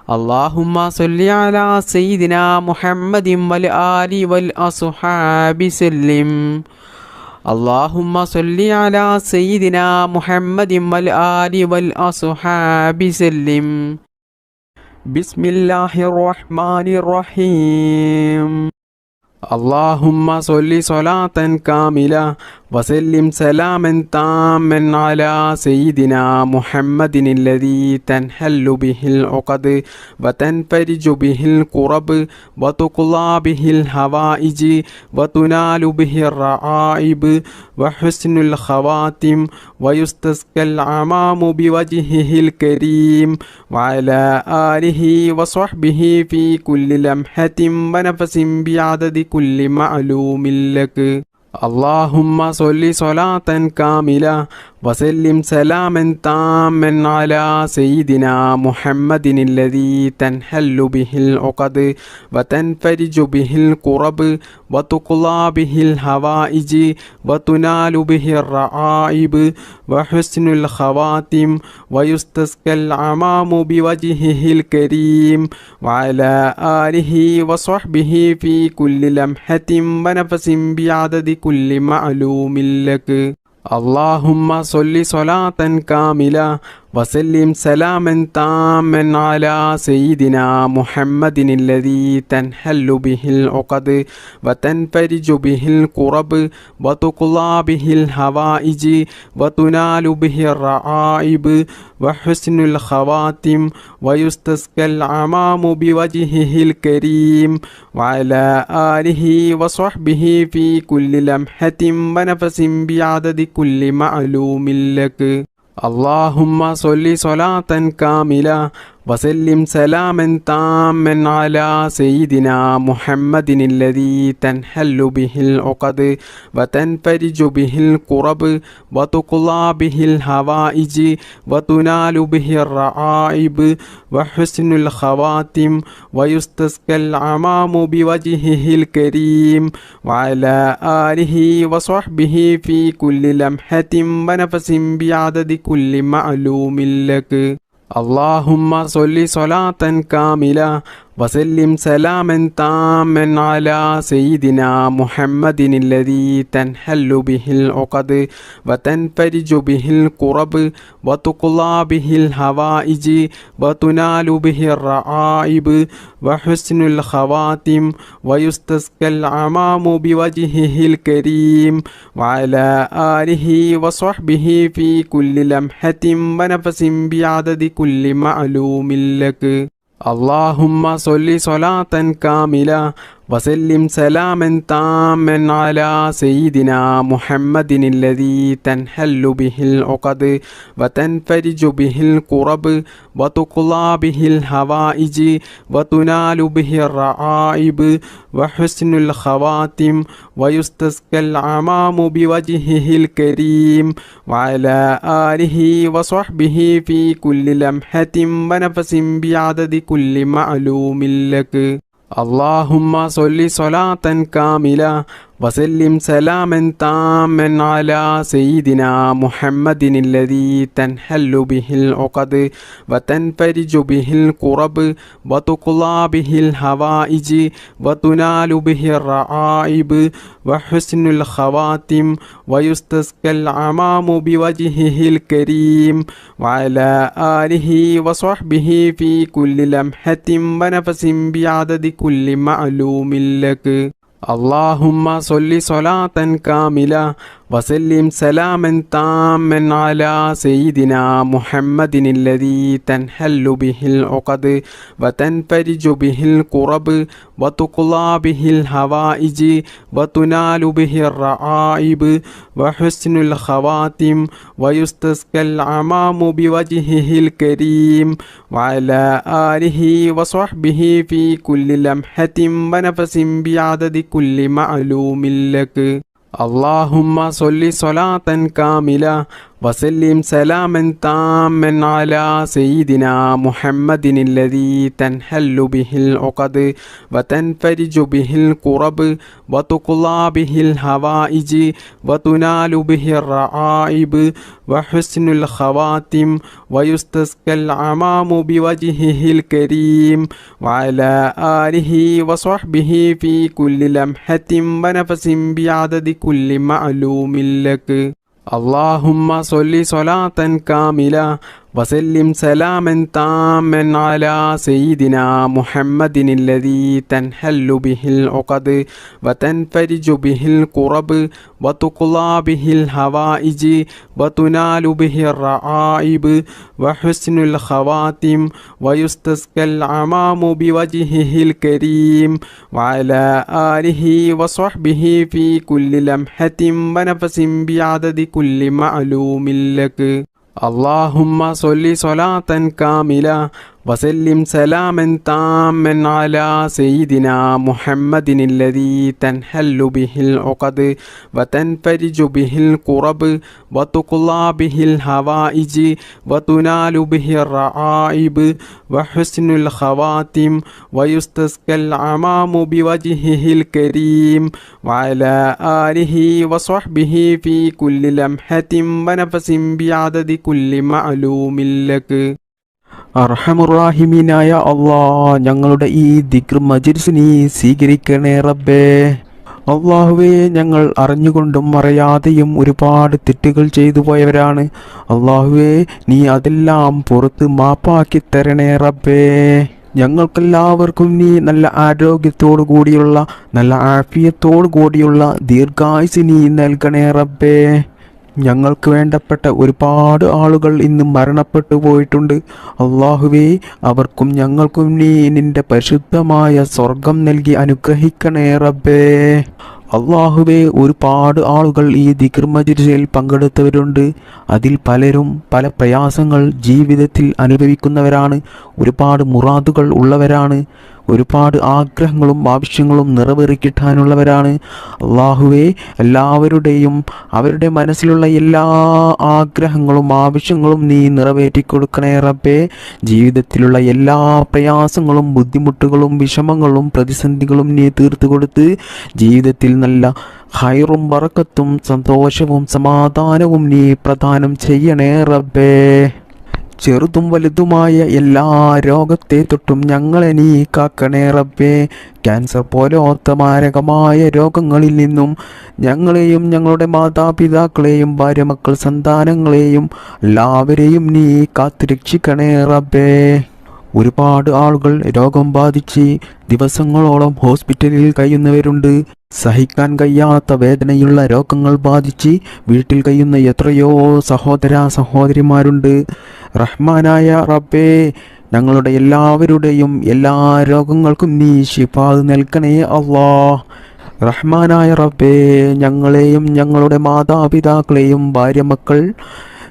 A: اللهم صل على سيدنا محمد والآل والأصحاب سلم. اللهم صل على سيدنا محمد والآل والأصحاب سلم. بسم الله الرحمن الرحيم. اللهم صل صلاة كاملة وسلم سلاما تاما على سيدنا محمد الذي تنحل به العقد وتنفرج به الكرب وتقضى به الحوائج وتنال به الرعائب وحسن الخواتم ويستسقى الغمام بوجهه الكريم وعلى آله وصحبه في كل لمحة ونفس بعدد كل معلوم لك. اللهم صل صلاة كاملة وسلم سلاما تاما على سيدنا محمد الذي تنحل به العقد وتنفرج به الكرب وتقضى به الحوائج وتنال به الرعائب وحسن الخواتم ويستسقى الغمام بوجهه الكريم وعلى آله وصحبه في كل لمحة ونفس بعدد كل معلوم لك. اللهم صل صلاة كاملة وسلم سلاما تاما على سيدنا محمد الذي تنحل به العقد وتنفرج به الكرب وتقضى به الحوائج وتنال به الرعائب وحسن الخواتم ويستسقى الغمام بوجهه الكريم وعلى آله وصحبه في كل لمحة ونفس بعدد كل معلوم لك. اللهم صل صلاة كاملة وسلم سلاما تاما على سيدنا محمد الذي تنحل به العقد وتنفرج به الكرب وتقضى به الحوائج وتنال به الرعائب وحسن الخواتم ويستسقى الغمام بوجهه الكريم وعلى آله وصحبه في كل لمحة ونفس بعدد كل معلوم لك. اللهم صل صلاة كاملة وسلم سلاما تاما على سيدنا محمد الذي تنحل به العقد وتنفرج به الكرب وتقضى به الحوائج وتنال به الرعائب وحسن الخواتم ويستسقى الغمام بوجهه الكريم وعلى آله وصحبه في كل لمحة ونفس بعدد كل معلوم لك. اللهم صل صلاة كاملة وسلم سلاما تاما على سيدنا محمد الذي تنحل به العقد وتنفرج به الكرب وتقضى به الحوائج وتنال به الرعائب وحسن الخواتم ويستسقى الغمام بوجهه الكريم وعلى آله وصحبه في كل لمحة ونفس بعدد كل معلوم لك. اللهم صل صلاة كاملة وسلم سلاما تاما على سيدنا محمد الذي تنحل به العقد وتنفرج به الكرب وتقضى به الحوائج وتنال به الرعائب وحسن الخواتم ويستسقى الغمام بوجهه الكريم وعلى آله وصحبه في كل لمحة ونفس بعدد كل معلوم لك. اللهم صل صلاة كاملة وسلم سلاما تاما على سيدنا محمد الذي تنحل به العقد وتنفرج به الكرب وتقضى به الحوائج وتنال به الرعائب وحسن الخواتم ويستسقى الغمام بوجهه الكريم وعلى آله وصحبه في كل لمحة ونفس بعدد كل معلوم لك. اللهم صل صلاة كاملة وسلم سلاما تاما على سيدنا محمد الذي تنحل به العقد وتنفرج به الكرب وتقضى به الحوائج وتنال به الرعائب وحسن الخواتم ويستسقى العمام بوجهه الكريم وعلى آله وصحبه في كل لمحة ونفس بعدد كل معلوم لك. اللهم صل صلاة كاملة وسلم سلاما تاما على سيدنا محمد الذي تنحل به العقد وتنفرج به الكرب وتقضى به الحوائج وتنال به الرعائب وحسن الخواتم ويستسقى العمام بوجهه الكريم وعلى آله وصحبه في كل لمحة ونفس بعدد كل معلوم لك. اللهم صل صلاة كاملة وسلم سلاما تاما على سيدنا محمد الذي تنحل به العقد وتنفرج به الكرب وتقضى به الحوائج وتنال به الرعائب وحسن الخواتم ويستسقى العمام بوجهه الكريم وعلى آله وصحبه في كل لمحة ونفس بعدد كل معلوم لك. അർഹമുറാഹിമീനായ അല്ലാഹ്, ഞങ്ങളുടെ ഈ ദിക്ർ മജ്‌ലിസ് നീ സ്വീകരിക്കണേ റബ്ബേ. അല്ലാഹുവേ, ഞങ്ങൾ അറിഞ്ഞുകൊണ്ടും അറിയാതെയും ഒരുപാട് തെറ്റുകൾ ചെയ്തു പോയവരാണ്. അല്ലാഹുവേ, നീ അതെല്ലാം പുറത്ത് മാപ്പാക്കി തരണേ റബ്ബേ. ഞങ്ങൾക്കെല്ലാവർക്കും നീ നല്ല ആരോഗ്യത്തോടു കൂടിയുള്ള, നല്ല ആഫിയത്തോടു കൂടിയുള്ള ദീർഘായുസ് നീ നൽകണേ റബ്ബേ. ഞങ്ങൾക്ക് വേണ്ടപ്പെട്ട ഒരുപാട് ആളുകൾ ഇന്ന് മരണപ്പെട്ടു പോയിട്ടുണ്ട്. അല്ലാഹുവേ, അവർക്കും ഞങ്ങൾക്കും നീ നിന്റെ പരിശുദ്ധമായ സ്വർഗം നൽകി അനുഗ്രഹിക്കണേ റബ്ബേ. അല്ലാഹുവേ, ഒരുപാട് ആളുകൾ ഈ ദിക്ർ മജ്‌ലിസിൽ പങ്കെടുത്തവരുണ്ട്. അതിൽ പലരും പല പ്രയാസങ്ങൾ ജീവിതത്തിൽ അനുഭവിക്കുന്നവരാണ്. ഒരുപാട് മുറാദുകൾ ഉള്ളവരാണ്. ഒരുപാട് ആഗ്രഹങ്ങളും ആവശ്യങ്ങളും നിറവേറിക്കിട്ടാനുള്ളവരാണ്. അല്ലാഹുവേ, എല്ലാവരുടെയും അവരുടെ മനസ്സിലുള്ള എല്ലാ ആഗ്രഹങ്ങളും ആവശ്യങ്ങളും നീ നിറവേറ്റിക്കൊടുക്കണേ റബ്ബേ. ജീവിതത്തിലുള്ള എല്ലാ പ്രയാസങ്ങളും ബുദ്ധിമുട്ടുകളും വിഷമങ്ങളും പ്രതിസന്ധികളും നീ തീർത്തു കൊടുത്ത് ജീവിതത്തിൽ നല്ല ഖൈറും ബറക്കത്തും സന്തോഷവും സമാധാനവും നീ പ്രദാനം ചെയ്യണേ റബ്ബേ. ചെറുതും വലുതുമായ എല്ലാ രോഗത്തെ തൊട്ടും ഞങ്ങളെ നീ കാക്കണേ റബ്ബേ. ക്യാൻസർ പോലത്തെ മാരകമായ രോഗങ്ങളിൽ നിന്നും ഞങ്ങളെയും ഞങ്ങളുടെ മാതാപിതാക്കളെയും ഭാര്യ മക്കൾ സന്താനങ്ങളെയും എല്ലാവരെയും നീ കാത്തുരക്ഷിക്കണേ റബ്ബേ. ഒരുപാട് ആളുകൾ രോഗം ബാധിച്ച് ദിവസങ്ങളോളം ഹോസ്പിറ്റലിൽ കഴിയുന്നവരുണ്ട്. സഹിക്കാൻ കഴിയാത്ത വേദനയുള്ള രോഗങ്ങൾ ബാധിച്ച് വീട്ടിൽ കഴിയുന്ന എത്രയോ സഹോദര സഹോദരിമാരുണ്ട്. റഹ്മാനായ റബ്ബേ, ഞങ്ങളുടെ എല്ലാവരുടെയും എല്ലാ രോഗങ്ങൾക്കും നീ ശിഫാ നൽകണേ അല്ലാഹ്. റഹ്മാനായ റബ്ബേ, ഞങ്ങളെയും ഞങ്ങളുടെ മാതാപിതാക്കളെയും ഭാര്യ മക്കൾ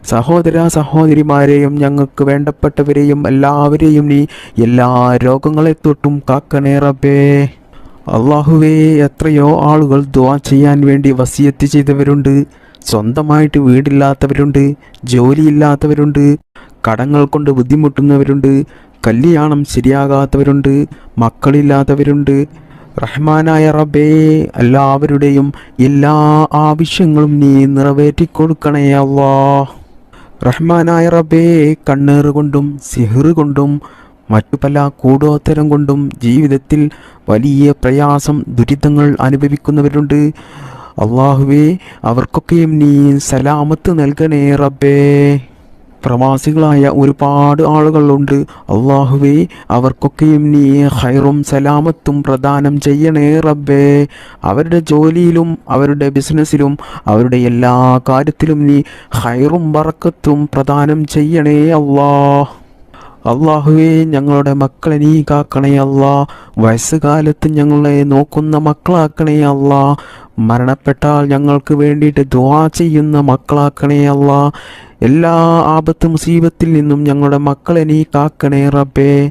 A: സഹോദര സഹോദരിമാരെയും ഞങ്ങൾക്ക് വേണ്ടപ്പെട്ടവരെയും എല്ലാവരെയും നീ എല്ലാ രോഗങ്ങളെ തൊട്ടും കാക്കണേ റബ്ബേ. അല്ലാഹുവേ, എത്രയോ ആളുകൾ ദുആ ചെയ്യാൻ വേണ്ടി വസിയത്ത് ചെയ്തവരുണ്ട്. സ്വന്തമായിട്ട് വീടില്ലാത്തവരുണ്ട്, ജോലിയില്ലാത്തവരുണ്ട്, കടങ്ങൾ കൊണ്ട് ബുദ്ധിമുട്ടുന്നവരുണ്ട്, കല്യാണം ശരിയാകാത്തവരുണ്ട്, മക്കളില്ലാത്തവരുണ്ട്. റഹ്മാനായ റബ്ബേ, എല്ലാവരുടെയും എല്ലാ ആവശ്യങ്ങളും നീ നിറവേറ്റിക്കൊടുക്കണേ അല്ലാഹ്. റഹ്മാനായ റബ്ബേ, കണ്ണേറ് കൊണ്ടും സിഹ്റ് കൊണ്ടും മറ്റു പല കൂടോത്തരം കൊണ്ടും ജീവിതത്തിൽ വലിയ പ്രയാസം ദുരിതങ്ങൾ അനുഭവിക്കുന്നവരുണ്ട്. അല്ലാഹുവേ, അവർക്കൊക്കെയും നീ സലാമത്ത് നൽകണേ റബ്ബേ. പ്രവാസികളായ ഒരുപാട് ആളുകളുണ്ട്. അല്ലാഹുവേ, അവർക്കൊക്കെയും നീ ഖൈറും സലാമത്തും പ്രദാനം ചെയ്യണേ റബ്ബേ. അവരുടെ ജോലിയിലും അവരുടെ ബിസിനസ്സിലും അവരുടെ എല്ലാ കാര്യത്തിലും നീ ഖൈറും ബറക്കത്തും പ്രദാനം ചെയ്യണേ അല്ലാഹ്. അല്ലാഹുവേ, ഞങ്ങളുടെ മക്കളെ നീ കാക്കണേ അല്ലാ. വയസ്സുകാലത്ത് ഞങ്ങളെ നോക്കുന്ന മക്കളാക്കണേ അല്ലാ. മരണപ്പെട്ടാൽ ഞങ്ങൾക്ക് വേണ്ടിയിട്ട് ദുആ ചെയ്യുന്ന മക്കളാക്കണേ അല്ലാ. എല്ലാ ആപത്ത് മുസീബത്തിൽ നിന്നും ഞങ്ങളുടെ മക്കളെ നീ കാക്കണേ റബ്ബേ.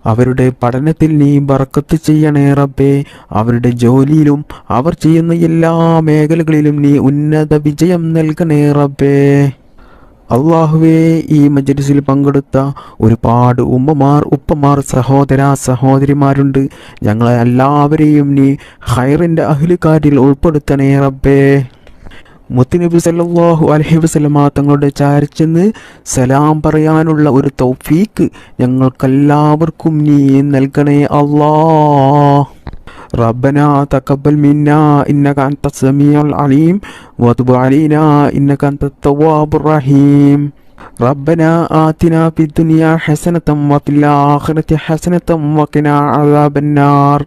A: അവരുടെ പഠനത്തിൽ നീ ബറക്കത്ത് ചെയ്യണേ റബ്ബേ. അവരുടെ ജോലിയിലും അവർ ചെയ്യുന്ന എല്ലാ മേഖലകളിലും നീ ഉന്നത വിജയം നൽകണേ റബ്ബേ.
B: അള്ളാഹുവേ, ഈ മജ്‌ലിസിൽ പങ്കെടുത്ത ഒരുപാട് ഉമ്മമാർ, ഉപ്പമാർ, സഹോദരിമാരുണ്ട്. ഞങ്ങളെ എല്ലാവരെയും നീ ഖൈറിൻ്റെ അഹ്ലുകാരിൽ ഉൾപ്പെടുത്തണേ റബ്ബേ. മുത്തുനബി സല്ലല്ലാഹു അലൈഹി വസല്ലമ തങ്ങളുടെ ചാരിച്ചെന്ന് സലാം പറയാനുള്ള ഒരു തൗഫീക്ക് ഞങ്ങൾക്കെല്ലാവർക്കും നീ നൽകണേ അല്ലാഹ്. ربنا تقبل منا إنك أنت السميع العليم وتب علينا إنك أنت التواب الرحيم. ربنا آتنا في الدنيا حسنة وفي الآخرة حسنة وقنا عذاب النار.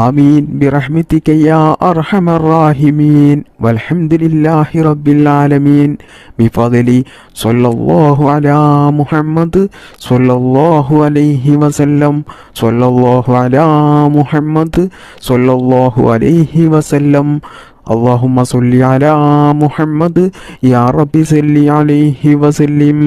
B: آمين برحمتك يا أرحم الراحمين والحمد لله رب العالمين بفضل صلى الله على محمد صلى الله عليه وسلم صلى الله على محمد صلى الله عليه وسلم. اللهم صل على محمد يا رب صل عليه وسلم.